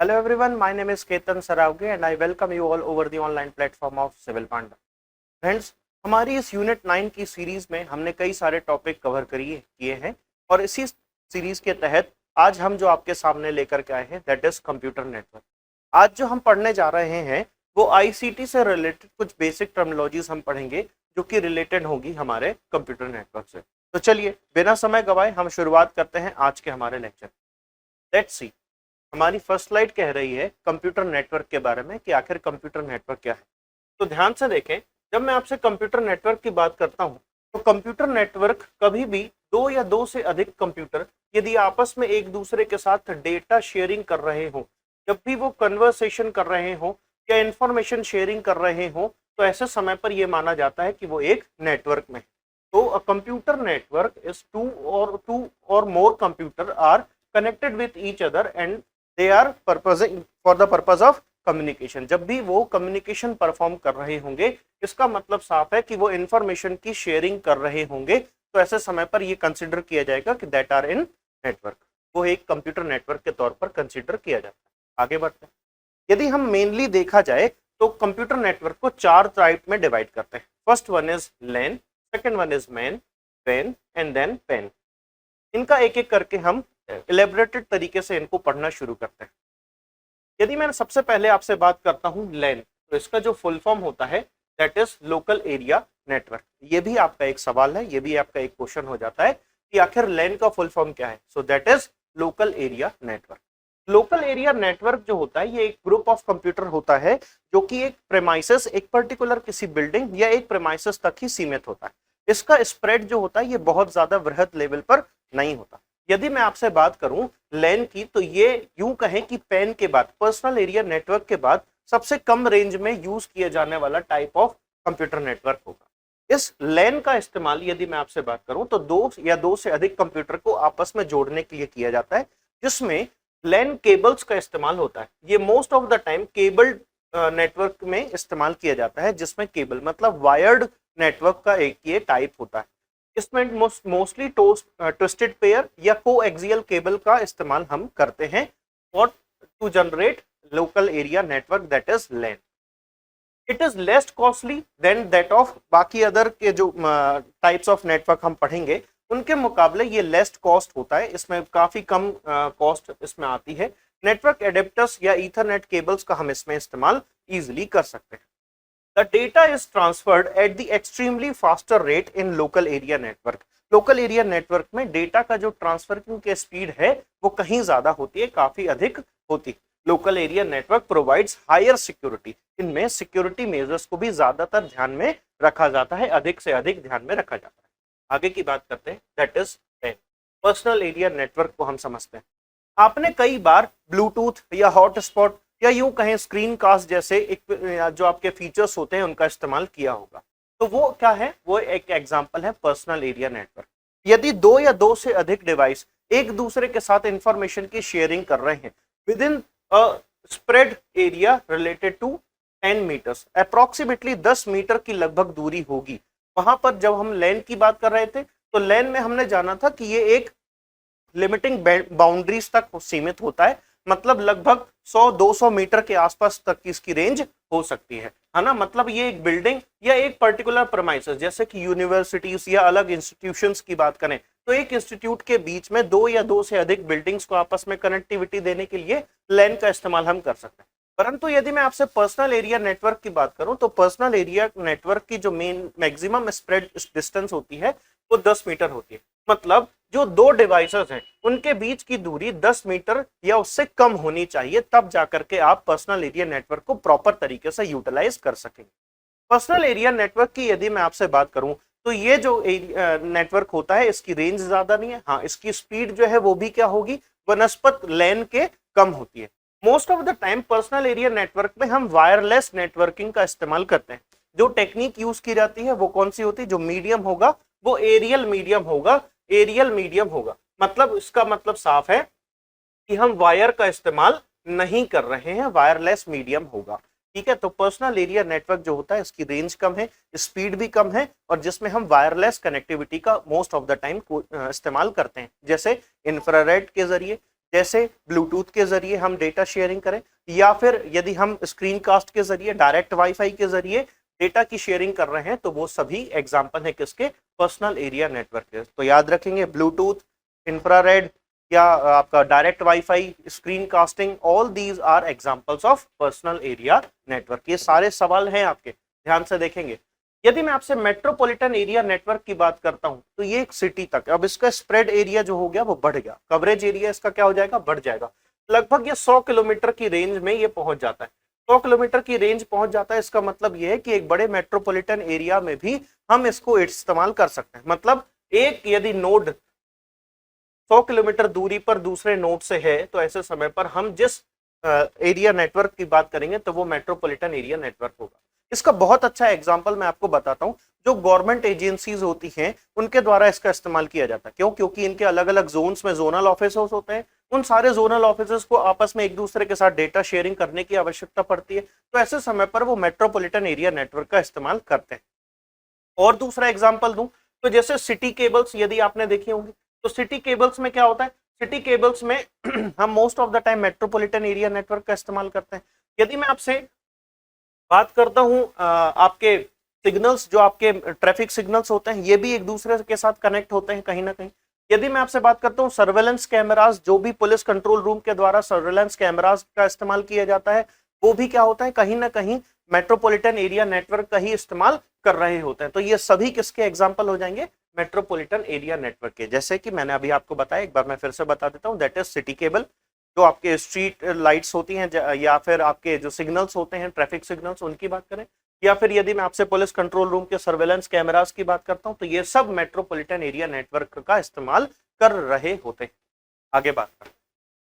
Hello everyone, my name is Ketan Saravge and I welcome you all over the online platform of Civil Panda. Friends, हमारी इस unit 9 की series में हमने कई सारे topic cover किए हैं और इसी सीरीज के तहत आज हम जो आपके सामने लेकर के आए हैं दैट इज कंप्यूटर नेटवर्क। आज जो हम पढ़ने जा रहे हैं वो आईसीटी से रिलेटेड कुछ बेसिक टर्मिनोलॉजीज हम पढ़ेंगे जो कि रिलेटेड होगी हमारे कंप्यूटर नेटवर्क से। तो चलिए बिना समय गवाए हम शुरुआत करते हैं आज के हमारे लेक्चर। लेट्स सी, हमारी फर्स्ट स्लाइड कह रही है कंप्यूटर नेटवर्क के बारे में कि आखिर कंप्यूटर नेटवर्क क्या है। तो ध्यान से देखें, जब मैं आपसे कंप्यूटर नेटवर्क की बात करता हूं तो कंप्यूटर नेटवर्क कभी भी दो या दो से अधिक कंप्यूटर यदि आपस में एक दूसरे के साथ डेटा शेयरिंग कर रहे हो, जब भी वो कन्वर्सेशन कर रहे हो या इंफॉर्मेशन शेयरिंग कर रहे हो, तो ऐसे समय पर यह माना जाता है कि वो एक नेटवर्क में है। तो a computer network is two or more computer are connected with each other and they are purposing for the purpose of communication। जब भी वो कम्युनिकेशन परफॉर्म कर रहे होंगे, इसका मतलब साफ है कि वो इंफॉर्मेशन की शेयरिंग कर रहे होंगे। तो ऐसे समय पर ये कंसिडर किया जाएगा कि दैट आर इन नेटवर्क, वो एक कंप्यूटर नेटवर्क के तौर पर कंसिडर किया जाता है। आगे बढ़ते हैं, यदि हम मेनली देखा जाए तो कंप्यूटर नेटवर्क को चार टाइप में डिवाइड करते हैं। First one is LAN, second one is MAN, PAN and then PAN. इनका एक एक करके हम इलेबोरेटेड तरीके से इनको पढ़ना शुरू करते हैं। यदि मैं सबसे पहले आपसे बात करता हूं लैन, तो इसका जो फुल फॉर्म होता है that is local area network. ये भी आपका एक सवाल है, ये भी आपका एक क्वेश्चन हो जाता है कि आखिर लैन का फुल फॉर्म क्या है। So that is local area network. Local area network जो होता है ये एक ग्रुप ऑफ कंप्यूटर होता है जो कि एक प्रेमाइसेस, एक पर्टिकुलर किसी बिल्डिंग या एक प्रेमाइसेस तक ही सीमित होता है। इसका स्प्रेड जो होता है ये बहुत ज्यादा वृहद लेवल पर नहीं होता। यदि मैं आपसे बात करूं लैन की, तो ये यूं कहें कि पेन के बाद, पर्सनल एरिया नेटवर्क के बाद सबसे कम रेंज में यूज किया जाने वाला टाइप ऑफ कंप्यूटर नेटवर्क होगा। इस लैन का इस्तेमाल यदि मैं आपसे बात करूं तो दो या दो से अधिक कंप्यूटर को आपस में जोड़ने के लिए किया जाता है, जिसमें लैन केबल्स का इस्तेमाल होता है। ये most of the time cable network में इस्तेमाल किया जाता है, जिसमें केबल मतलब वायर्ड नेटवर्क का एक ये टाइप होता है। इसमें मोस्टली ट्विस्टेड पेयर या कोएक्सियल केबल का इस्तेमाल हम करते हैं और to generate local area network that is LAN. It is less costly than that of बाकी अदर के जो टाइप्स ऑफ नेटवर्क हम पढ़ेंगे उनके मुकाबले ये लेस कॉस्ट होता है, इसमें काफी कम कॉस्ट इसमें आती है। नेटवर्क एडेप्टर्स या ईथरनेट केबल्स का हम इसमें इस्तेमाल इजिली कर सकते हैं। The data is transferred at the extremely faster rate in local area network। Local area network में डेटा का जो ट्रांसफर की स्पीड है वो कहीं ज्यादा होती है, काफी अधिक होती है। Local area network provides higher security. इनमें सिक्योरिटी मेजर्स को भी ज्यादातर ध्यान में रखा जाता है, अधिक से अधिक ध्यान में रखा जाता है। आगे की बात करते हैं that is personal area network को हम समझते हैं। आपने कई बार ब्लूटूथ या हॉटस्पॉट या यूं कहें स्क्रीन कास्ट जैसे एक जो आपके फीचर्स होते हैं उनका इस्तेमाल किया होगा। तो वो क्या है, वो एक एग्जांपल है पर्सनल एरिया नेटवर्क। यदि दो या दो से अधिक डिवाइस एक दूसरे के साथ इंफॉर्मेशन की शेयरिंग कर रहे हैं within a spread area related to 10 metres, approximately 10 metre की लगभग दूरी होगी। वहां पर जब हम लैन की बात कर रहे थे तो लैन में हमने जाना था कि ये एक लिमिटिंग बाउंड्रीज तक सीमित होता है, मतलब लगभग 100-200 मीटर के आसपास तक की इसकी रेंज हो सकती है ना। मतलब ये एक बिल्डिंग या एक पर्टिकुलर प्रेमाइसेस, जैसे कि यूनिवर्सिटीज या अलग इंस्टीट्यूशंस की बात करें तो एक इंस्टीट्यूट के बीच में दो या दो से अधिक बिल्डिंग्स को आपस में कनेक्टिविटी देने के लिए लैन का इस्तेमाल हम कर सकते हैं। परंतु यदि मैं आपसे पर्सनल एरिया नेटवर्क की बात करूं तो पर्सनल एरिया नेटवर्क की जो मेन मैक्सिमम स्प्रेड डिस्टेंस होती है वो 10 मीटर होती है। मतलब जो दो डिवाइसेस हैं उनके बीच की दूरी 10 मीटर या उससे कम होनी चाहिए, तब जाकर के आप पर्सनल एरिया नेटवर्क को प्रॉपर तरीके से यूटिलाइज कर सकेंगे। पर्सनल एरिया नेटवर्क की यदि मैं आपसे बात करूं तो ये जो नेटवर्क होता है इसकी रेंज ज्यादा नहीं है, हाँ इसकी स्पीड जो है वो भी क्या होगी, वनस्पत लैन के कम होती है। Most of the time personal area network में हम वायरलेस नेटवर्किंग का इस्तेमाल करते हैं। जो टेक्निक यूज की जाती है वो कौन सी होती है, जो मीडियम होगा वो एरियल मीडियम होगा, एरियल मीडियम होगा। मतलब इसका मतलब साफ है कि हम वायर का इस्तेमाल नहीं कर रहे हैं, वायरलेस मीडियम होगा। ठीक है, तो पर्सनल एरिया नेटवर्क जो होता है इसकी रेंज कम है, स्पीड भी कम है और जिसमें हम वायरलेस कनेक्टिविटी का मोस्ट ऑफ द टाइम इस्तेमाल करते हैं, जैसे इंफ्रारेड के जरिए, जैसे ब्लूटूथ के जरिए हम डेटा शेयरिंग करें, या फिर यदि हम स्क्रीन कास्ट के जरिए, डायरेक्ट वाईफाई के जरिए डेटा की शेयरिंग कर रहे हैं, तो वो सभी एग्जाम्पल है किसके, पर्सनल एरिया नेटवर्क के। तो याद रखेंगे ब्लूटूथ, इंफ्रारेड या आपका direct WiFi, screen casting, all these are examples of personal area network. ये सारे सवाल हैं आपके, ध्यान से देखेंगे। यदि मैं आपसे मेट्रोपॉलिटन एरिया नेटवर्क की बात करता हूं तो ये एक सिटी तक, अब इसका स्प्रेड एरिया जो हो गया वो बढ़ गया, कवरेज एरिया इसका क्या हो जाएगा, बढ़ जाएगा। लगभग ये 100 किलोमीटर की रेंज में ये पहुंच जाता है। 100 किलोमीटर की रेंज पहुंच जाता है, इसका मतलब ये है कि एक बड़े मेट्रोपॉलिटन एरिया में भी हम इसको इस्तेमाल कर सकते हैं। मतलब एक यदि नोड 100 किलोमीटर दूरी पर दूसरे नोड से है, तो ऐसे समय पर हम जिस एरिया नेटवर्क की बात करेंगे तो वो मेट्रोपॉलिटन एरिया नेटवर्क होगा। इसका बहुत अच्छा एग्जांपल मैं आपको बताता हूं, जो गवर्नमेंट एजेंसीज होती हैं उनके द्वारा इसका इस्तेमाल किया जाता है। क्यों? क्योंकि इनके अलग अलग जोन्स में जोनल ऑफिसर्स होते हैं, उन सारे जोनल ऑफिसर्स को आपस में एक दूसरे के साथ डेटा शेयरिंग करने की आवश्यकता पड़ती है, तो ऐसे समय पर वो मेट्रोपॉलिटन एरिया नेटवर्क का इस्तेमाल करते हैं। और दूसरा एग्जाम्पल दूं तो जैसे सिटी केबल्स यदि आपने देखी होंगी, तो सिटी केबल्स में क्या होता है, सिटी केबल्स में हम most of the time metropolitan area network का इस्तेमाल करते हैं। यदि मैं आपसे बात करता हूं आपके सिग्नल्स, जो आपके ट्रैफिक सिग्नल्स होते हैं, ये भी एक दूसरे के साथ कनेक्ट होते हैं कहीं ना कहीं। यदि मैं आपसे बात करता हूं सर्वेलेंस कैमरास, जो भी पुलिस कंट्रोल रूम के द्वारा सर्वेलेंस कैमरास का इस्तेमाल किया जाता है, वो भी क्या होता है, कहीं ना कहीं मेट्रोपॉलिटन एरिया नेटवर्क का ही इस्तेमाल कर रहे होते हैं। तो ये सभी किसके एग्जाम्पल हो जाएंगे, मेट्रोपॉलिटन एरिया नेटवर्क के। जैसे कि मैंने अभी आपको बताया, एक बार मैं फिर से बता देता हूं, दैट इज सिटी केबल, जो आपके स्ट्रीट लाइट्स होती हैं, या फिर आपके जो सिग्नल्स होते हैं ट्रैफिक सिग्नल्स, उनकी बात करें, या फिर यदि मैं आपसे पुलिस कंट्रोल रूम के सर्वेलेंस कैमरास की बात करता हूं, तो ये सब मेट्रोपॉलिटन एरिया नेटवर्क का इस्तेमाल कर रहे होते हैं। आगे बात करें,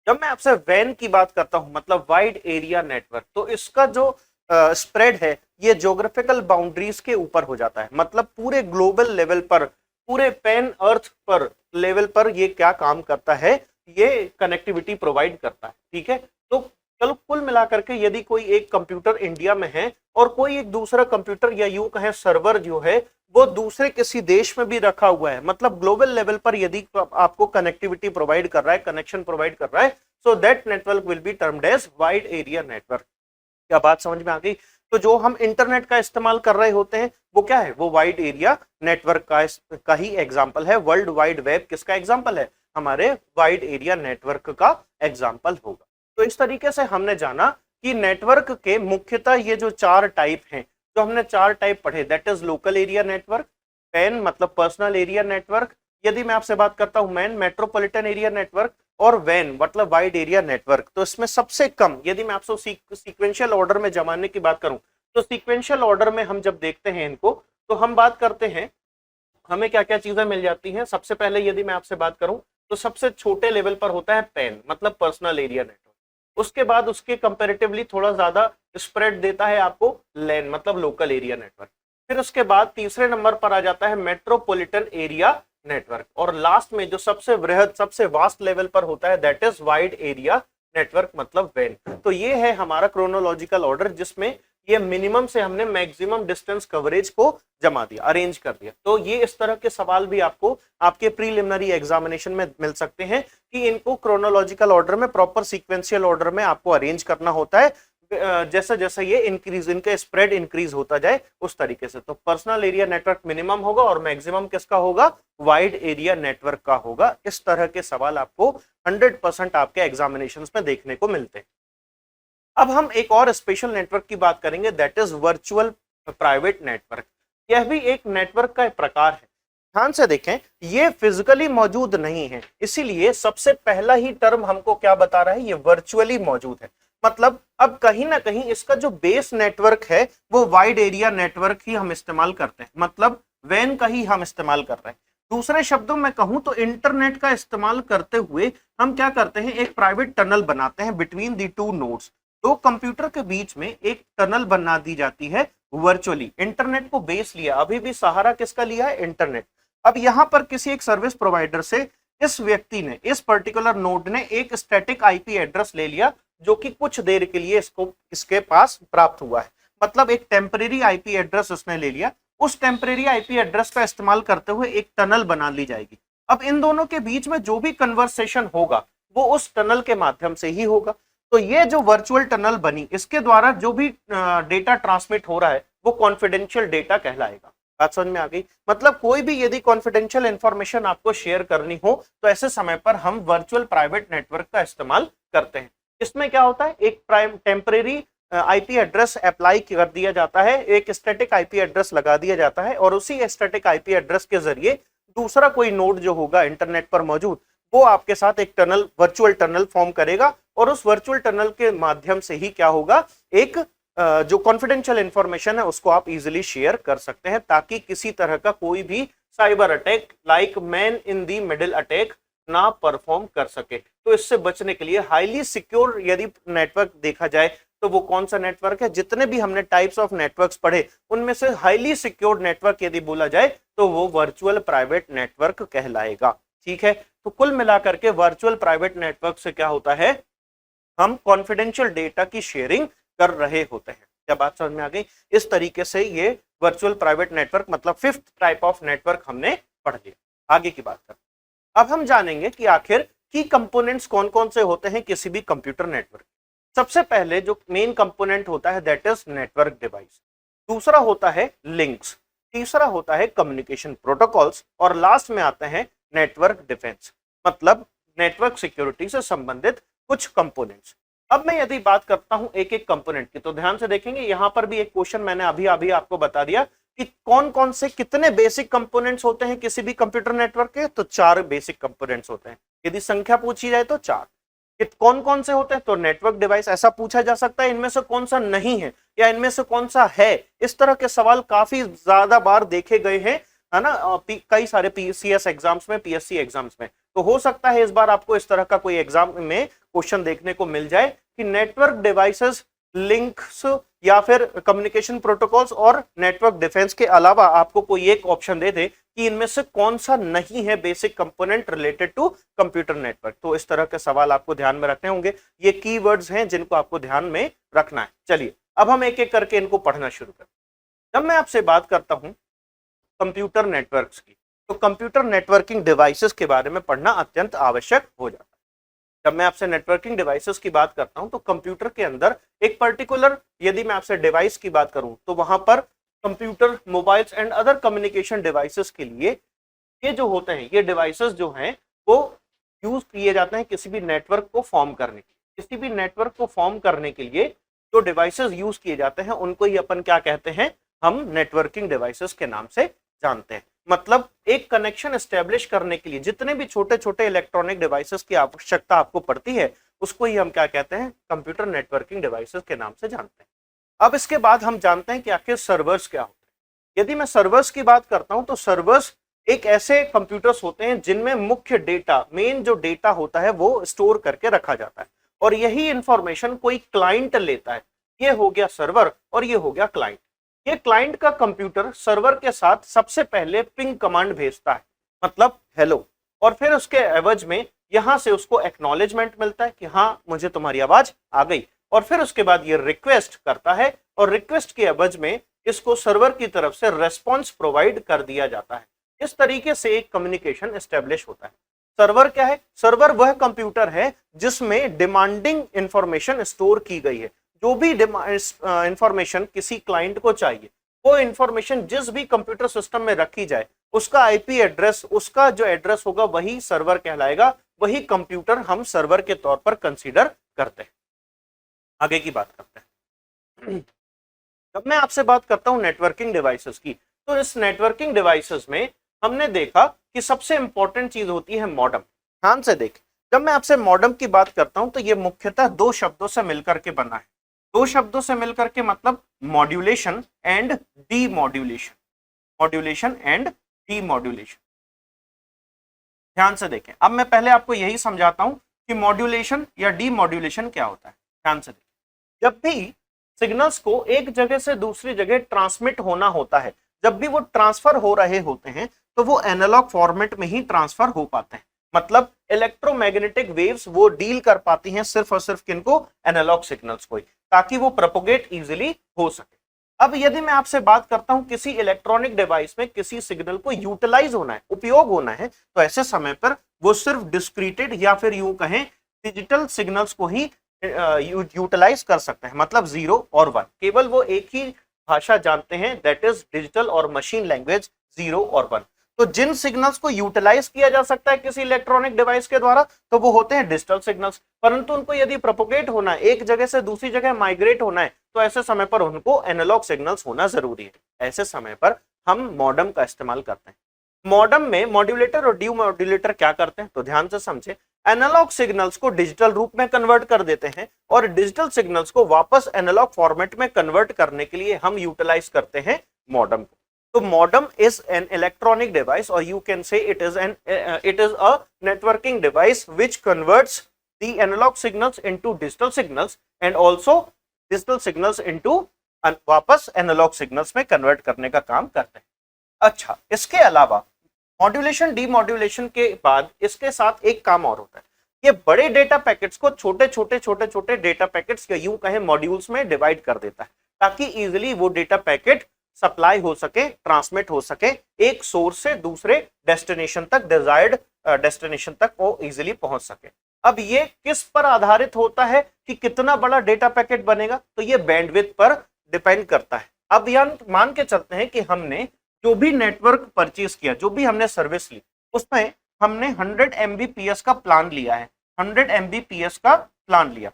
जब मैं आपसे वैन की बात करता हूं, मतलब वाइड एरिया नेटवर्क, तो इसका जो स्प्रेड है ये ज्योग्राफिकल बाउंड्रीज के ऊपर हो जाता है। मतलब पूरे ग्लोबल लेवल पर, पूरे पैन अर्थ पर लेवल पर ये क्या काम करता है, ये कनेक्टिविटी प्रोवाइड करता है। ठीक है, तो चलो कुल मिलाकर के यदि कोई एक कंप्यूटर इंडिया में है और कोई एक दूसरा कंप्यूटर या यूं कहें सर्वर जो है वो दूसरे किसी देश में भी रखा हुआ है, मतलब ग्लोबल लेवल पर यदि आपको कनेक्टिविटी प्रोवाइड कर रहा है, कनेक्शन प्रोवाइड कर रहा है, so that network will be termed as wide area network. क्या बात समझ में आ गई? तो जो हम इंटरनेट का इस्तेमाल कर रहे होते हैं वो क्या है, वो वाइड एरिया नेटवर्क का ही एग्जांपल है। वर्ल्ड वाइड वेब किसका एग्जांपल है, हमारे वाइड एरिया नेटवर्क का एग्जांपल होगा। तो इस तरीके से हमने जाना कि नेटवर्क के मुख्यतः ये जो 4 टाइप हैं, जो हमने 4 टाइप पढ़े, that is local area network, pan मतलब पर्सनल एरिया नेटवर्क, यदि मैं आपसे बात करता हूं मैन मेट्रोपॉलिटन एरिया नेटवर्क, और वैन मतलब वाइड एरिया नेटवर्क। तो इसमें सबसे कम, यदि मैं आपसे सीक्वेंशियल ऑर्डर में जमाने की बात करूं, तो सीक्वेंशियल ऑर्डर में हम जब देखते हैं इनको, तो हम बात करते हैं हमें क्या क्या चीजें मिल जाती हैं। सबसे पहले यदि मैं आपसे बात करूं तो सबसे छोटे लेवल पर होता है पैन मतलब पर्सनल एरिया नेटवर्क। उसके बाद उसके कंपैरेटिवली थोड़ा ज्यादा स्प्रेड देता है आपको लैन मतलब लोकल एरिया नेटवर्क। फिर उसके बाद तीसरे नंबर पर आ जाता है मेट्रोपॉलिटन एरिया नेटवर्क, और लास्ट में जो सबसे वृहद सबसे वास्ट लेवल पर होता है that is wide area network मतलब वैन। तो ये है हमारा क्रोनोलॉजिकल ऑर्डर, जिसमें ये मिनिमम से हमने मैक्सिमम डिस्टेंस कवरेज को जमा दिया, अरेंज कर दिया। तो ये इस तरह के सवाल भी आपको आपके प्रीलिमिनरी एग्जामिनेशन में मिल सकते हैं कि इनको क्रोनोलॉजिकल ऑर्डर में, प्रॉपर सीक्वेंशियल ऑर्डर में आपको अरेंज करना होता है, जैसे जैसे ये इंक्रीज, इनका स्प्रेड इंक्रीज होता जाए उस तरीके से। तो पर्सनल एरिया नेटवर्क मिनिमम होगा और मैक्सिमम किसका होगा, वाइड एरिया नेटवर्क का होगा। इस तरह के सवाल आपको 100% आपके एग्जामिनेशंस में देखने को मिलते हैं। अब हम एक और स्पेशल नेटवर्क की बात करेंगे, that is virtual private network. यह भी एक नेटवर्क का प्रकार है। ध्यान से देखें, ये फिजिकली मौजूद नहीं है, इसीलिए सबसे पहला ही टर्म हमको क्या बता रहा है, ये वर्चुअली मौजूद है। मतलब अब कहीं ना कहीं इसका जो बेस नेटवर्क है वो वाइड एरिया नेटवर्क ही हम इस्तेमाल करते हैं, मतलब वैन का ही हम इस्तेमाल कर रहे हैं। दूसरे शब्दों में कहूं तो इंटरनेट का इस्तेमाल करते हुए हम क्या करते हैं, एक प्राइवेट टनल बनाते हैं बिटवीन दी टू नोड्स। दो कंप्यूटर के बीच में एक टनल बना दी जाती है वर्चुअली। इंटरनेट को बेस लिया, अभी भी सहारा किसका लिया है, इंटरनेट। अब यहां पर किसी एक सर्विस प्रोवाइडर से इस व्यक्ति ने, इस पर्टिकुलर नोड ने एक स्टैटिक आईपी एड्रेस ले लिया जो कि कुछ देर के लिए इसके पास प्राप्त हुआ है, मतलब एक टेम्परेरी आईपी एड्रेस उसने ले लिया। उस टेम्परेरी आईपी एड्रेस का इस्तेमाल करते हुए एक टनल बना ली जाएगी। अब इन दोनों के बीच में जो भी कन्वर्सेशन होगा वो उस टनल के माध्यम से ही होगा। तो ये जो वर्चुअल टनल बनी, इसके द्वारा जो भी डेटा ट्रांसमिट हो रहा है वो कॉन्फिडेंशियल डेटा कहलाएगा। बात समझ में आ गई? मतलब कोई भी यदि कॉन्फिडेंशियल इंफॉर्मेशन आपको शेयर करनी हो तो ऐसे समय पर हम वर्चुअल प्राइवेट नेटवर्क का इस्तेमाल करते हैं। इसमें क्या होता है, एक टेम्परेरी आईपी एड्रेस अप्लाई कर दिया जाता है, एक स्टैटिक आईपी एड्रेस लगा दिया जाता है और उसी स्टैटिक आईपी एड्रेस के जरिए दूसरा कोई नोड जो होगा इंटरनेट पर मौजूद वो आपके साथ एक टनल, वर्चुअल टनल फॉर्म करेगा और उस वर्चुअल टनल के माध्यम से ही क्या होगा, एक जो कॉन्फिडेंशियल इंफॉर्मेशन है उसको आप इजीली शेयर कर सकते हैं, ताकि किसी तरह का कोई भी cyber attack like man in the middle attack ना परफॉर्म कर सके। तो इससे बचने के लिए हाईली सिक्योर यदि नेटवर्क देखा जाए तो वो कौन सा नेटवर्क है, जितने भी हमने टाइप्स ऑफ नेटवर्क्स पढ़े उनमें से हाईली सिक्योर्ड नेटवर्क यदि बोला जाए तो वो वर्चुअल प्राइवेट नेटवर्क कहलाएगा। ठीक है, तो कुल मिलाकर के वर्चुअल प्राइवेट नेटवर्क से क्या होता है, हम कॉन्फिडेंशियल डेटा की शेयरिंग कर रहे होते हैं। क्या बात समझ में आ गई? इस तरीके से ये वर्चुअल प्राइवेट नेटवर्क मतलब फिफ्थ टाइप ऑफ नेटवर्क हमने पढ़ लिया। आगे की बात करते हैं। अब हम जानेंगे कि आखिर की कंपोनेंट्स कौन कौन से होते हैं किसी भी कंप्यूटर नेटवर्क। सबसे पहले जो मेन कंपोनेंट होता है दैट इज नेटवर्क डिवाइस, दूसरा होता है लिंक्स, तीसरा होता है कम्युनिकेशन प्रोटोकॉल्स और लास्ट में आते हैं नेटवर्क डिफेंस, मतलब नेटवर्क सिक्योरिटी से संबंधित कुछ कंपोनेंट्स। अब मैं यदि बात करता हूं एक एक कंपोनेंट की तो ध्यान से देखेंगे, यहां पर भी एक क्वेश्चन मैंने अभी अभी आपको बता दिया कि कौन कौन से कितने बेसिक कंपोनेंट्स होते हैं किसी भी कंप्यूटर नेटवर्क के, तो 4 बेसिक कंपोनेंट्स होते हैं। यदि संख्या पूछी जाए तो 4। कौन कौन से होते हैं, तो नेटवर्क डिवाइस, ऐसा पूछा जा सकता है इनमें से कौन सा नहीं है या इनमें से कौन सा है। इस तरह के सवाल काफी ज्यादा बार देखे गए हैं, है ना, कई सारे पीसीएस एग्जाम्स में, पीएससी एग्जाम्स में। तो हो सकता है इस बार आपको इस तरह का कोई एग्जाम में क्वेश्चन देखने को मिल जाए कि नेटवर्क डिवाइसेस, लिंक्स या फिर कम्युनिकेशन प्रोटोकॉल्स और नेटवर्क डिफेंस के अलावा आपको कोई एक ऑप्शन दे दे कि इनमें से कौन सा नहीं है basic component related to computer network. तो इस तरह के सवाल आपको ध्यान में रखने होंगे। ये कीवर्ड्स हैं जिनको आपको ध्यान में रखना है। चलिए अब हम एक एक करके इनको पढ़ना शुरू करें। जब मैं आपसे बात करता हूं कंप्यूटर नेटवर्क्स की, तो कंप्यूटर नेटवर्किंग डिवाइसेस के बारे में पढ़ना अत्यंत आवश्यक हो जाता है। जब मैं आपसे नेटवर्किंग डिवाइसेस की बात करता हूं तो कंप्यूटर के अंदर एक पर्टिकुलर, यदि मैं आपसे डिवाइस की बात करूं तो वहां पर computer, mobiles and other communication devices के लिए ये जो होते हैं, ये डिवाइसेस जो हैं वो यूज किए जाते हैं किसी भी नेटवर्क को फॉर्म करने के लिए। किसी भी नेटवर्क को फॉर्म करने के लिए जो डिवाइसेस यूज किए जाते हैं उनको ही अपन क्या कहते हैं, हम नेटवर्किंग डिवाइसेस के नाम से जानते हैं। मतलब एक कनेक्शन एस्टेब्लिश करने के लिए जितने भी छोटे छोटे इलेक्ट्रॉनिक डिवाइसेस की आवश्यकता आपको पड़ती है उसको ही हम क्या कहते हैं, कंप्यूटर नेटवर्किंग डिवाइसेस के नाम से जानते हैं। अब इसके बाद हम जानते हैं कि आखिर सर्वर्स क्या होते हैं। यदि मैं सर्वर्स की बात करता हूं तो सर्वर्स एक ऐसे कंप्यूटर्स होते हैं जिनमें मुख्य डेटा, मेन जो डेटा होता है वो स्टोर करके रखा जाता है और यही इंफॉर्मेशन कोई क्लाइंट लेता है। ये हो गया सर्वर और ये हो गया क्लाइंट। ये क्लाइंट का कंप्यूटर सर्वर के साथ सबसे पहले पिंग कमांड भेजता है, मतलब हेलो, और फिर उसके एवज में यहां से उसको एक्नॉलेजमेंट मिलता है कि हाँ मुझे तुम्हारी आवाज आ गई, और फिर उसके बाद ये रिक्वेस्ट करता है और रिक्वेस्ट के एवज में इसको सर्वर की तरफ से रेस्पॉन्स प्रोवाइड कर दिया जाता है। इस तरीके से एक कम्युनिकेशन एस्टेब्लिश होता है। सर्वर क्या है? सर्वर वह कंप्यूटर है जिसमें डिमांडिंग इंफॉर्मेशन स्टोर की गई है। जो भी इंफॉर्मेशन किसी क्लाइंट को चाहिए वो इंफॉर्मेशन जिस भी कंप्यूटर सिस्टम में रखी जाए उसका आईपी एड्रेस, उसका जो एड्रेस होगा वही सर्वर कहलाएगा, वही कंप्यूटर हम सर्वर के तौर पर कंसीडर करते हैं। आगे की बात करते हैं। जब मैं आपसे बात करता हूं नेटवर्किंग डिवाइसेस की, तो इस नेटवर्किंग डिवाइसेस में हमने देखा कि सबसे इंपॉर्टेंट चीज होती है मॉडेम। ध्यान से देख, जब मैं आपसे मॉडेम की बात करता हूं तो ये मुख्यतः 2 शब्दों से मिलकर के बना है। 2 शब्दों से मिलकर के मतलब modulation and demodulation, modulation and demodulation. ध्यान से देखें, अब मैं पहले आपको यही समझाता हूं कि मॉड्यूलेशन या डीमॉड्यूलेशन क्या होता है। ध्यान से देखें, जब भी सिग्नल्स को एक जगह से दूसरी जगह ट्रांसमिट होना होता है, जब भी वो ट्रांसफर हो रहे होते हैं तो वो एनालॉग फॉर्मेट में ही ट्रांसफर हो पाते हैं। मतलब इलेक्ट्रोमैग्नेटिक वेव्स वो डील कर पाती हैं सिर्फ और सिर्फ किनको, एनालॉग सिग्नल्स को ही, ताकि वो प्रोपोगेट इजीली हो सके। अब यदि मैं आपसे बात करता हूं किसी इलेक्ट्रॉनिक डिवाइस में किसी सिग्नल को यूटिलाइज होना है, उपयोग होना है, तो ऐसे समय पर वो सिर्फ डिस्क्रीटेड या फिर यूं कहें डिजिटल सिग्नल्स को ही यूटिलाइज कर सकते हैं, मतलब 0 और 1, केवल वो एक ही भाषा जानते हैं, दैट इज डिजिटल और मशीन लैंग्वेज 0 और 1। तो जिन सिग्नल्स को यूटिलाइज किया जा सकता है किसी इलेक्ट्रॉनिक डिवाइस के द्वारा तो वो होते हैं डिजिटल सिग्नल्स, परंतु उनको यदि प्रोपोगेट होना है, एक जगह से दूसरी जगह माइग्रेट होना है, तो ऐसे समय पर उनको एनालॉग सिग्नल्स होना जरूरी है। ऐसे समय पर हम मॉडेम का इस्तेमाल करते हैं। मॉडेम में मॉड्यूलेटर और डीमॉड्यूलेटर क्या करते हैं, तो ध्यान से समझे। एनालॉग सिग्नल्स को डिजिटल रूप में कन्वर्ट कर देते हैं और डिजिटल सिग्नल्स को वापस एनालॉग फॉर्मेट में कन्वर्ट करने के लिए हम यूटिलाइज करते हैं मॉडेम को। तो modem is an electronic device or you can say it is a networking device which converts the analogue signals into digital signals and also digital signals into वापस एनालॉग सिग्नल्स में convert करने का काम करते हैं। अच्छा, इसके अलावा मॉड्यूलेशन डीमॉड्यूलेशन के बाद इसके साथ एक काम और होता है, ये बड़े डेटा पैकेट्स को छोटे छोटे डेटा पैकेट्स या यूं कहें मॉड्यूल्स में डिवाइड कर देता है, ताकि इजीली वो डेटा पैकेट सप्लाई हो सके, ट्रांसमिट हो सके, एक सोर्स से दूसरे डेस्टिनेशन तक, डिजायर्ड डेस्टिनेशन तक वो इजीली पहुंच सके। अब ये किस पर आधारित होता है कि कितना बड़ा डेटा पैकेट बनेगा, तो ये बैंडविड्थ पर डिपेंड करता है। अब यह मान के चलते हैं कि हमने जो भी नेटवर्क परचेज किया, जो भी हमने सर्विस ली, उसमें हमने 100 Mbps का प्लान लिया है, 100 Mbps का प्लान लिया।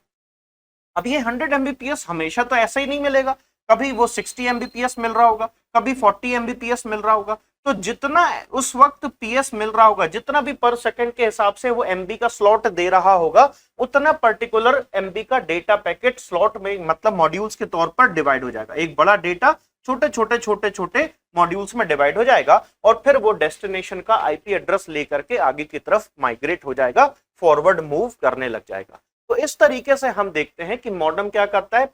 अब ये 100 Mbps हमेशा तो ऐसा ही नहीं मिलेगा, कभी वो 60 Mbps मिल रहा होगा, कभी 40 Mbps मिल रहा होगा। तो जितना उस वक्त PS मिल रहा होगा, जितना भी पर सेकंड के हिसाब से वो MB का स्लॉट दे रहा होगा, उतना पर्टिकुलर MB का डेटा पैकेट स्लॉट में, मतलब मॉड्यूल्स के तौर पर डिवाइड हो जाएगा। एक बड़ा डेटा छोटे छोटे मॉड्यूल्स में डिवाइड हो जाएगा और फिर वो डेस्टिनेशन का IP एड्रेस लेकर के आगे की तरफ माइग्रेट हो जाएगा, फॉरवर्ड मूव करने लग जाएगा। तो इस तरीके से हम देखते हैं कि मॉडेम क्या करता है।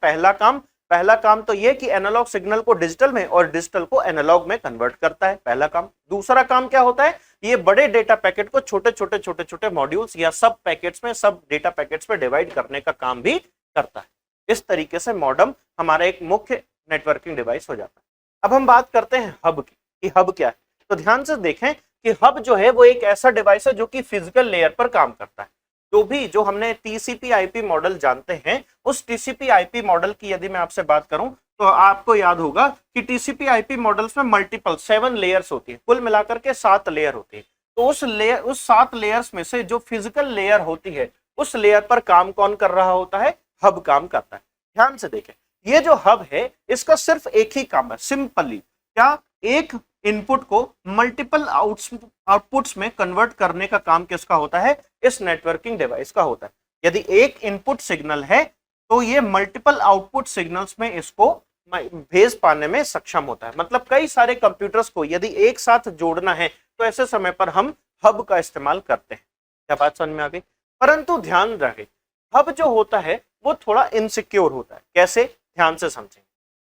पहला काम तो ये कि एनालॉग सिग्नल को डिजिटल में और डिजिटल को एनालॉग में कन्वर्ट करता है, पहला काम। दूसरा काम क्या होता है, ये बड़े डेटा पैकेट को छोटे छोटे मॉड्यूल्स या सब पैकेट्स में, सब डेटा पैकेट्स में डिवाइड करने का काम भी करता है। इस तरीके से मॉडेम हमारा एक मुख्य नेटवर्किंग डिवाइस हो जाता है। अब हम बात करते हैं हब की, कि हब क्या है। तो ध्यान से देखें कि हब जो है वो एक ऐसा डिवाइस है जो कि फिजिकल लेयर पर काम करता है। जो हमने TCP/IP मॉडल जानते हैं, उस TCP/IP मॉडल की यदि मैं आपसे बात करूं तो आपको याद होगा कि TCP/IP मॉडल्स में मल्टीपल 7 लेयर्स होती है, कुल मिलाकर के 7 लेयर होती है। तो उस 7 लेयर्स में से जो फिजिकल लेयर होती है, उस लेयर पर काम कौन कर रहा होता है, हब काम करता है। ध्यान से देखें, ये जो हब है इसका सिर्फ एक ही काम है, सिंपली क्या, एक इनपुट को मल्टीपल आउटपुट्स में कन्वर्ट करने का काम किसका होता है, इस नेटवर्किंग डिवाइस का होता है। यदि एक इनपुट सिग्नल है तो ये मल्टीपल आउटपुट सिग्नल्स में इसको भेज पाने में सक्षम होता है। मतलब कई सारे कंप्यूटर्स को यदि एक साथ जोड़ना है तो ऐसे समय पर हम हब का इस्तेमाल करते हैं। क्या बात समझ में आ गई? परंतु ध्यान रहे, हब जो होता है वो थोड़ा इनसिक्योर होता है। कैसे, ध्यान से समझें।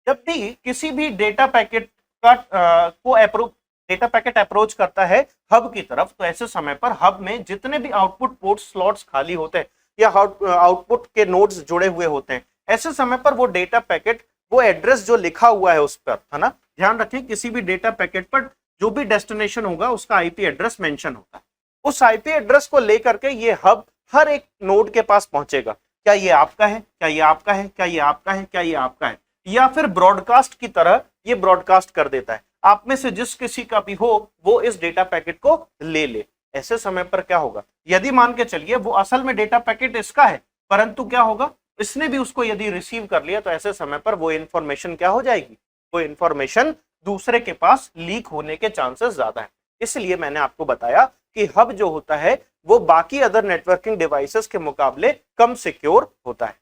जब भी किसी भी data packet data packet approach करता है हब की तरफ, तो ऐसे समय पर हब में जितने भी आउटपुट पोर्ट स्लॉट्स खाली होते हैं या आउटपुट के नोड्स जुड़े हुए होते हैं, ऐसे समय पर वो डेटा पैकेट, वो एड्रेस जो लिखा हुआ है उस पर, है ना, ध्यान रखें किसी भी डेटा पैकेट पर जो भी डेस्टिनेशन होगा उसका IP एड्रेस मेंशन होता है। उस IP एड्रेस को लेकर के ये हब हर एक नोड के पास पहुंचेगा। क्या ये आपका है, क्या ये आपका है, क्या ये आपका है, क्या ये आपका है, या फिर ब्रॉडकास्ट की तरह ये ब्रॉडकास्ट कर देता है, आप में से जिस किसी का भी हो वो इस डेटा पैकेट को ले। ऐसे समय पर क्या होगा, यदि मान के चलिए वो असल में डेटा पैकेट इसका है, परंतु क्या होगा, इसने भी उसको यदि रिसीव कर लिया, तो ऐसे समय पर वो इंफॉर्मेशन क्या हो जाएगी, वो इंफॉर्मेशन दूसरे के पास लीक होने के चांसेस ज्यादा है। इसलिए मैंने आपको बताया कि हब जो होता है वो बाकी अदर नेटवर्किंग डिवाइसेस के मुकाबले कम सिक्योर होता है।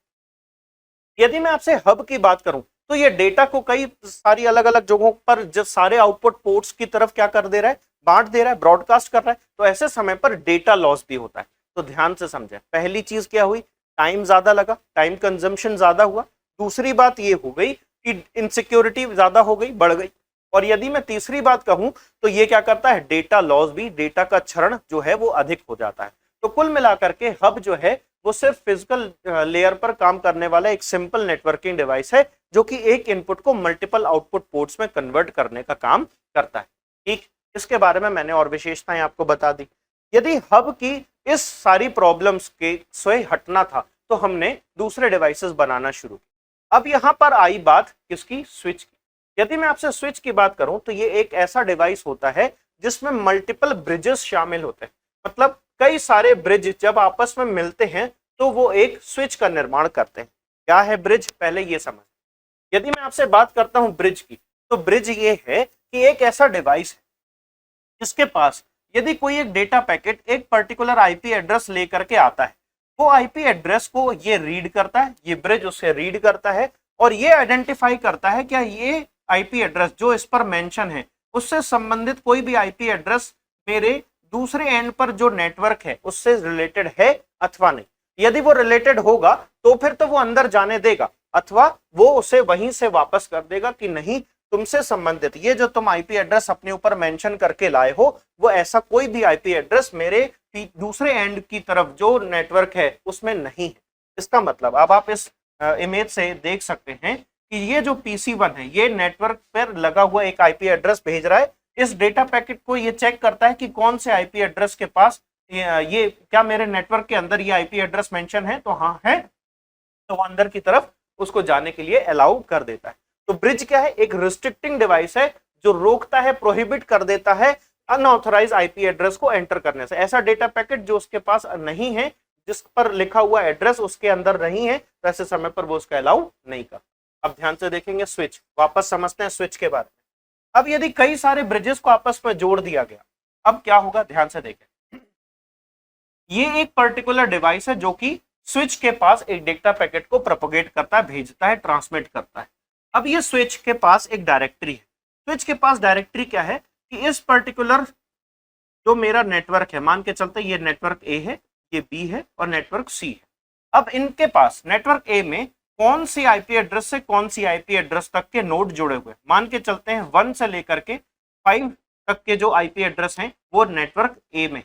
यदि मैं आपसे हब की बात करूं तो ये डेटा को कई सारी अलग अलग जगहों पर जो सारे आउटपुट पोर्ट्स की तरफ क्या कर दे रहा है, बांट दे रहा है, ब्रॉडकास्ट कर रहा है। तो ऐसे समय पर डेटा लॉस भी होता है। तो ध्यान से समझें, पहली चीज क्या हुई, टाइम ज्यादा लगा, टाइम कंजम्पशन ज्यादा हुआ। दूसरी बात ये हो गई कि इनसिक्योरिटी ज्यादा हो गई, बढ़ गई। और यदि मैं तीसरी बात कहूं तो ये क्या करता है, डेटा लॉस भी, डेटा का क्षरण जो है वो अधिक हो जाता है। तो कुल मिलाकर के हब जो है वो सिर्फ फिजिकल लेयर पर काम करने वाला एक सिंपल नेटवर्किंग डिवाइस है जो कि एक इनपुट को मल्टीपल आउटपुट पोर्ट्स में कन्वर्ट करने का काम करता है। ठीक, इसके बारे में मैंने और विशेषताएं आपको बता दी। यदि हब की इस सारी प्रॉब्लम्स के से हटना था तो हमने दूसरे डिवाइसेस बनाना शुरू किया। अब यहां पर आई बात किसकी? स्विच की। यदि मैं आपसे स्विच की बात करूं तो ये एक ऐसा डिवाइस होता है जिसमें मल्टीपल ब्रिजेस शामिल होते हैं। मतलब कई सारे ब्रिज जब आपस में मिलते हैं तो वो एक स्विच का निर्माण करते हैं। क्या है ब्रिज? पहले ये समझ। यदि मैं आपसे बात करता हूं ब्रिज की, तो ब्रिज ये है कि एक ऐसा डिवाइस है जिसके पास यदि कोई एक डेटा पैकेट एक पर्टिकुलर आईपी एड्रेस लेकर के आता है, वो आईपी एड्रेस को ये रीड करता है, ये ब्रिज उसे रीड करता है और ये आइडेंटिफाई करता है क्या ये आईपी एड्रेस जो इस पर मेंशन है उससे संबंधित कोई भी आईपी एड्रेस मेरे दूसरे एंड पर जो नेटवर्क है उससे रिलेटेड है अथवा नहीं। यदि वो रिलेटेड होगा तो फिर तो वो अंदर जाने देगा, अथवा वो उसे वहीं से वापस कर देगा कि नहीं, तुमसे संबंधित ये जो तुम आईपी एड्रेस अपने ऊपर मेंशन करके लाए हो वो ऐसा कोई भी आईपी एड्रेस मेरे दूसरे एंड की तरफ जो नेटवर्क है उसमें नहीं है। इसका मतलब अब आप इस इमेज से देख सकते हैं कि ये जो PC1 है ये नेटवर्क पर लगा हुआ एक आईपी एड्रेस भेज रहा है। इस डेटा पैकेट को ये चेक करता है कि कौन से आईपी एड्रेस के पास ये क्या मेरे नेटवर्क के अंदर ये आईपी एड्रेस मेंशन है, तो हाँ है, तो वो अंदर की तरफ उसको जाने के लिए अलाउ कर देता है। तो ब्रिज क्या है? एक रिस्ट्रिक्टिंग डिवाइस है जो रोकता है, प्रोहिबिट कर देता है अनऑथराइज आईपी एड्रेस को एंटर करने से। ऐसा डेटा पैकेट जो उसके पास नहीं है, जिस पर लिखा हुआ एड्रेस उसके अंदर नहीं है, तो ऐसे समय पर वो उसका अलाउ नहीं करता। अब ध्यान से देखेंगे स्विच, वापस समझते हैं स्विच के बारे में। अब यदि कई सारे ब्रिजेस को आपस में जोड़ दिया गया, अब क्या होगा? ध्यान से देखें, ये एक पर्टिकुलर डिवाइस है जो कि स्विच के पास एक डेटा पैकेट को प्रोपोगेट करता है, भेजता है, ट्रांसमिट करता है। अब ये स्विच के पास एक डायरेक्टरी है। स्विच के पास डायरेक्टरी क्या है कि इस पर्टिकुलर जो मेरा नेटवर्क है, मान के चलते ये नेटवर्क ए है, ये बी है और नेटवर्क सी है। अब इनके पास नेटवर्क ए में कौन सी आईपी एड्रेस से कौन सी आईपी एड्रेस तक के नोड जुड़े हुए, मान के चलते हैं 1 से लेकर के 5 तक के जो आईपी एड्रेस हैं वो नेटवर्क ए में।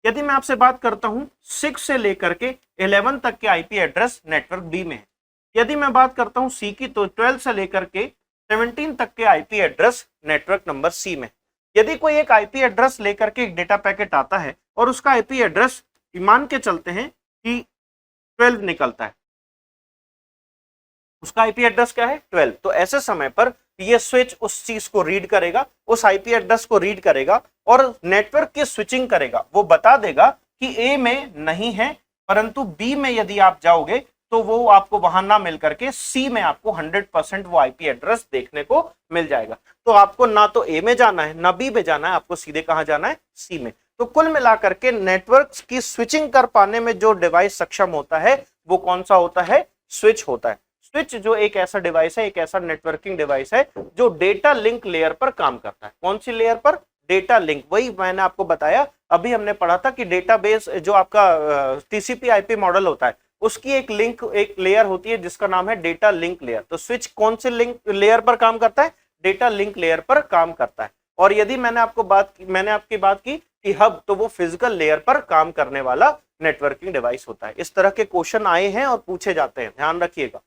यदि मैं आपसे बात करता हूं 6 से लेकर के 11 तक के आईपी एड्रेस नेटवर्क बी में है। यदि मैं बात करता हूं सी की, तो 12 से लेकर के 17 तक के IP address network number C में। यदि कोई एक आईपी एड्रेस लेकर के एक डेटा पैकेट आता है और उसका आईपी एड्रेस मान के चलते हैं कि 12 निकलता है, उसका आईपी एड्रेस क्या है? 12। तो ऐसे समय पर ये स्विच उस चीज को रीड करेगा, उस आईपी एड्रेस को रीड करेगा और नेटवर्क की स्विचिंग करेगा। वो बता देगा कि ए में नहीं है, परंतु बी में यदि आप जाओगे तो वो आपको वहां ना मिल करके सी में आपको 100% वो आईपी एड्रेस देखने को मिल जाएगा। तो आपको ना तो ए में जाना है ना बी में जाना है, आपको सीधे कहां जाना है? सी में। तो कुल मिलाकर के नेटवर्क की स्विचिंग कर पाने में जो डिवाइस सक्षम होता है वो कौन सा होता है? स्विच होता है। स्विच जो एक ऐसा डिवाइस है, एक ऐसा नेटवर्किंग डिवाइस है जो डेटा लिंक लेयर पर काम करता है। कौन सी लेयर पर? Data link. वही मैंने आपको बताया, अभी हमने पढ़ा था कि डेटाबेस जो आपका टीसीपी आईपी मॉडल होता है उसकी एक लेयर होती है जिसका नाम है डेटा लिंक लेयर। तो स्विच कौन से लिंक लेयर पर काम करता है? डेटा लिंक लेयर पर काम करता है। और यदि मैंने आपकी बात की कि हब, तो वो फिजिकल लेयर पर काम करने वाला नेटवर्किंग डिवाइस होता है। इस तरह के क्वेश्चन आए हैं और पूछे जाते हैं, ध्यान रखिएगा।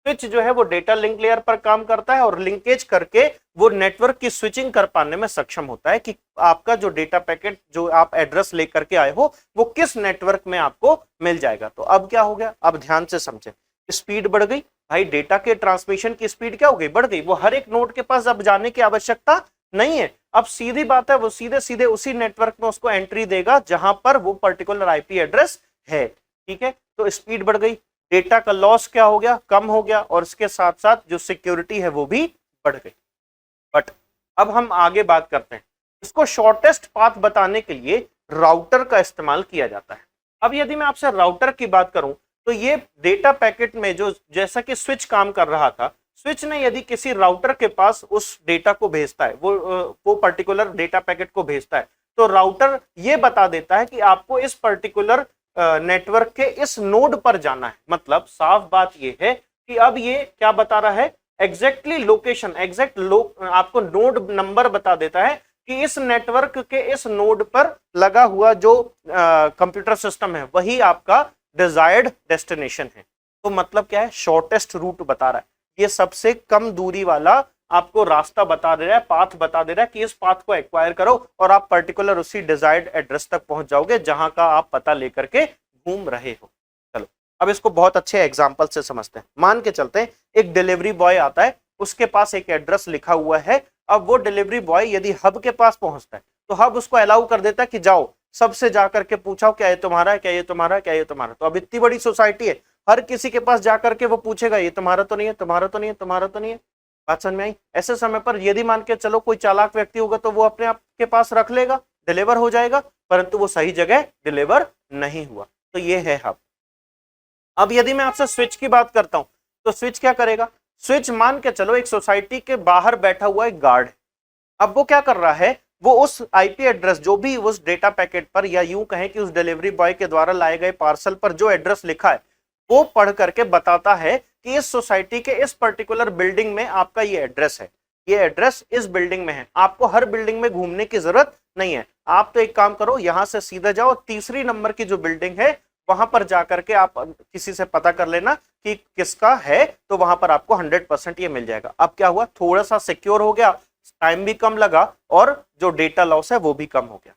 स्विच जो है वो डेटा लिंक लेयर पर काम करता है और लिंकेज करके वो नेटवर्क की स्विचिंग कर पाने में सक्षम होता है कि आपका जो डेटा पैकेट जो आप एड्रेस लेकर के आए हो वो किस नेटवर्क में आपको मिल जाएगा। तो अब क्या हो गया? अब ध्यान से समझे, स्पीड बढ़ गई भाई, डेटा के ट्रांसमिशन की स्पीड क्या हो गई? बढ़ गई। वो हर एक नोड के पास अब जाने की आवश्यकता नहीं है। अब सीधी बात है, वो सीधे सीधे उसी नेटवर्क में उसको एंट्री देगा जहां पर वो पर्टिकुलर आईपी एड्रेस है। ठीक है, तो स्पीड बढ़ गई, डेटा का लॉस क्या हो गया? कम हो गया, और इसके साथ साथ जो सिक्योरिटी है वो भी बढ़ गई। बट अब हम आगे बात करते हैं, इसको शॉर्टेस्ट पाथ बताने के लिए राउटर का इस्तेमाल किया जाता है। अब यदि मैं आपसे राउटर की बात करूं तो ये डेटा पैकेट में जो जैसा कि स्विच काम कर रहा था, स्विच ने यदि किसी राउटर के पास उस डेटा को भेजता है, वो पर्टिकुलर डेटा पैकेट को भेजता है, तो राउटर ये बता देता है कि आपको इस पर्टिकुलर नेटवर्क के इस नोड पर जाना है। मतलब साफ बात ये है कि अब ये क्या बता रहा है? एग्जैक्टली लोकेशन, आपको नोड नंबर बता देता है कि इस नेटवर्क के इस नोड पर लगा हुआ जो कंप्यूटर सिस्टम है वही आपका डिजायर्ड डेस्टिनेशन है। तो मतलब क्या है? शॉर्टेस्ट रूट बता रहा है, ये सबसे कम दूरी वाला आपको रास्ता बता दे रहा है, पाथ बता दे रहा है कि इस पाथ को एक्वायर करो और आप पर्टिकुलर उसी डिजायर्ड एड्रेस तक पहुंच जाओगे जहां का आप पता लेकर के घूम रहे हो। चलो अब इसको बहुत अच्छे एग्जाम्पल से समझते हैं। मान के चलते हैं एक डिलीवरी बॉय आता है, उसके पास एक एड्रेस लिखा हुआ है। अब वो डिलीवरी बॉय यदि हब के पास पहुंचता है तो हब उसको अलाउ कर देता है कि जाओ सबसे जाकर के पूछाओ क्या ये तुम्हारा है, क्या ये तुम्हारा है, क्या ये तुम्हारा। तो अब इतनी बड़ी सोसाइटी है, हर किसी के पास जाकर के वो पूछेगा ये तुम्हारा तो नहीं है, तुम्हारा तो नहीं है, तुम्हारा तो नहीं है। बात समझ में आई? ऐसे समय पर यदि मान के चलो कोई चालाक व्यक्ति होगा तो वो अपने आप के पास रख लेगा, डिलीवर हो जाएगा, परंतु वो सही जगह डिलीवर नहीं हुआ। तो ये है हब। अब यदि मैं आपसे स्विच की बात करता हूं तो स्विच क्या करेगा? स्विच मान के चलो एक सोसाइटी के बाहर बैठा हुआ एक गार्ड है। अब वो क्या कर रहा है, वो उस आईपी एड्रेस जो भी उस डेटा पैकेट पर या यूं कहें कि उस डिलीवरी बॉय के द्वारा लाए गए पार्सल पर जो एड्रेस लिखा है वो पढ़ करके बताता है कि इस सोसाइटी के इस पर्टिकुलर बिल्डिंग में आपका ये एड्रेस है, ये एड्रेस इस बिल्डिंग में है। आपको हर बिल्डिंग में घूमने की जरूरत नहीं है। आप तो एक काम करो, यहां से सीधा जाओ, तीसरी नंबर की जो बिल्डिंग है वहां पर जाकर के आप किसी से पता कर लेना कि किसका है, तो वहां पर आपको 100% ये मिल जाएगा। अब क्या हुआ, थोड़ा सा सिक्योर हो गया, टाइम भी कम लगा और जो डेटा लॉस है वो भी कम हो गया।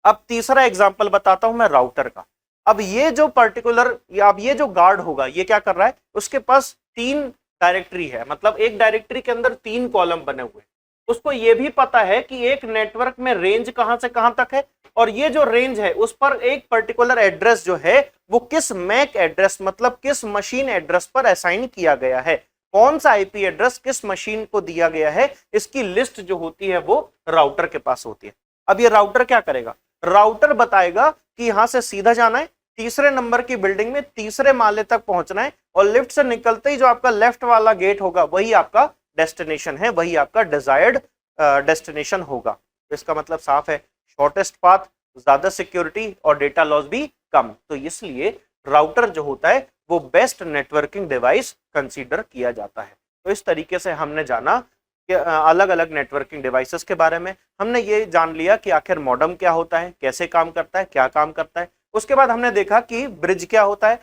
अब तीसरा एग्जांपल बताता हूं मैं राउटर का। अब ये जो पर्टिकुलर, अब ये जो गार्ड होगा ये क्या कर रहा है, उसके पास 3 डायरेक्टरी है, मतलब एक डायरेक्टरी के अंदर 3 कॉलम बने हुए। उसको ये भी पता है कि एक नेटवर्क में रेंज कहां से कहां तक है और ये जो रेंज है उस पर एक पर्टिकुलर एड्रेस जो है वो किस मैक एड्रेस मतलब किस मशीन एड्रेस पर असाइन किया गया है, कौन सा आईपी एड्रेस किस मशीन को दिया गया है, इसकी लिस्ट जो होती है वो राउटर के पास होती है। अब ये राउटर क्या करेगा, राउटर बताएगा कि यहां से सीधा जाना है, तीसरे नंबर की बिल्डिंग में तीसरे माले तक पहुंचना है और लिफ्ट से निकलते ही जो आपका लेफ्ट वाला गेट होगा वही आपका डेस्टिनेशन है, वही आपका डिजायर्ड डेस्टिनेशन होगा। तो इसका मतलब साफ है, शॉर्टेस्ट पाथ, ज्यादा सिक्योरिटी और डेटा लॉस भी कम। तो इसलिए राउटर जो होता है वो बेस्ट नेटवर्किंग डिवाइस कंसीडर किया जाता है। तो इस तरीके से हमने जाना कि अलग अलग नेटवर्किंग डिवाइसेस के बारे में। हमने ये जान लिया कि आखिर मॉडेम क्या होता है, कैसे काम करता है, क्या काम करता है। उसके बाद हमने देखा कि ब्रिज क्या होता है,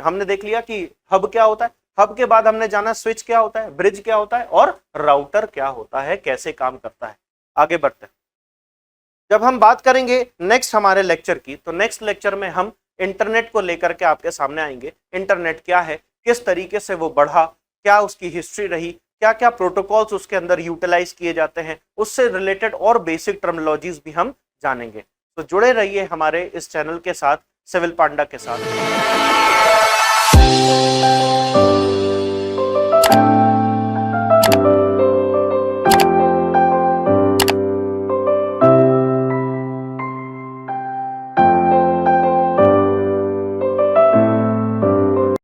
हमने देख लिया कि हब क्या होता है। हब के बाद हमने जाना स्विच क्या होता है, ब्रिज क्या होता है और राउटर क्या होता है, कैसे काम करता है। आगे बढ़ते हैं। जब हम बात करेंगे नेक्स्ट हमारे लेक्चर की, तो नेक्स्ट लेक्चर में हम इंटरनेट को लेकर के आपके सामने आएंगे। इंटरनेट क्या है, किस तरीके से वो बढ़ा, क्या उसकी हिस्ट्री रही, क्या क्या प्रोटोकॉल्स उसके अंदर यूटिलाइज किए जाते हैं, उससे रिलेटेड और बेसिक टर्मिनोलॉजीज भी हम जानेंगे। तो जुड़े रहिए हमारे इस चैनल के साथ, सिविल पांडा के साथ।